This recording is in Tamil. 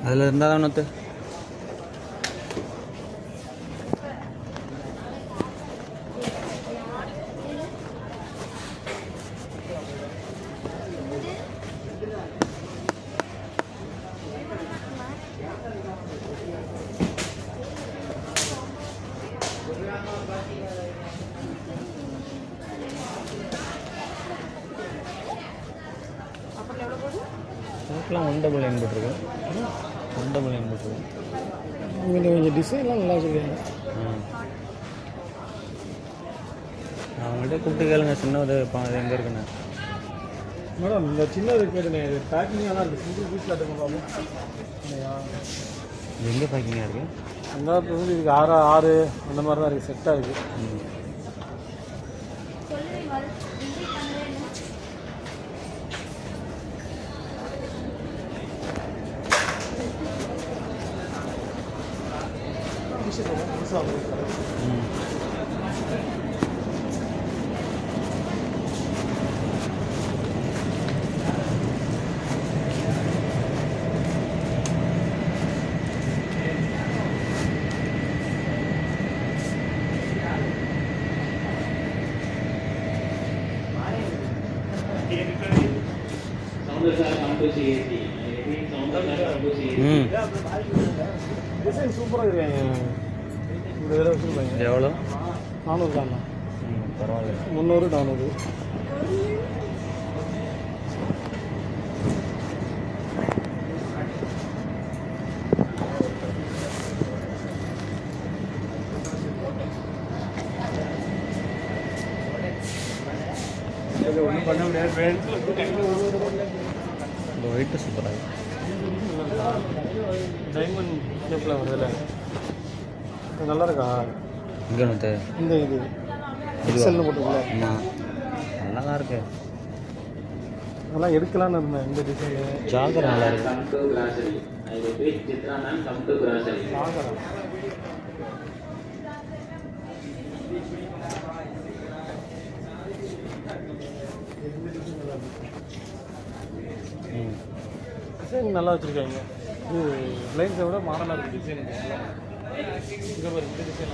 அதில் இருந்தால் தான் ஒன்று அதுக்கெலாம் 199 போட்டிருக்கேன். 199 போட்டிருக்கேன். கொஞ்சம் டிசைன்லாம் நல்லா வச்சுருக்காங்க. அவங்கள்ட்ட கூப்பிட்டு கேளுங்க சின்னது அது எங்கே இருக்குண்ணே. மேடம் இந்த சின்னது கேட்டுண்ணே, இது பேக்கிங்காக தான் இருக்குது. சிங்கிள் பீஸில் எடுக்க பார்ப்போம். இது எங்கே பேக்கிங்காக இருக்குது? அந்த வந்து இதுக்கு 6 அந்த மாதிரி தான் இருக்குது. செட்டாக இருக்குது. டிசைன் சூப்பராக இருக்காங்க. இந்த இதில் வச்சுருப்பாங்க. எவ்வளோ? 400 தான்ண்ணா. பரவாயில்ல. 300 400. ஒன்றும் பண்ண முடியாது. இந்த ஒயிட்டு சூப்பராக டைமண்ட் ஷேப்பில் வருதுல்ல, இது நல்லா இருக்கா? இங்கே வந்து இந்த இது எக்ஸல்னு போட்டுருக்கல. ஆமாம், நல்லா தான் இருக்கு. அதெல்லாம் எடுக்கலான்னு இருந்தேன். இந்த டிசைனு ஜாகர் நல்லா இருக்கு. ஜாகரா டிசைன் நல்லா வச்சுருக்காங்க. இது லைன்ஸை விட மாடலாக இருக்குது டிசைன். இங்கே பாரு, இந்த டிசைன்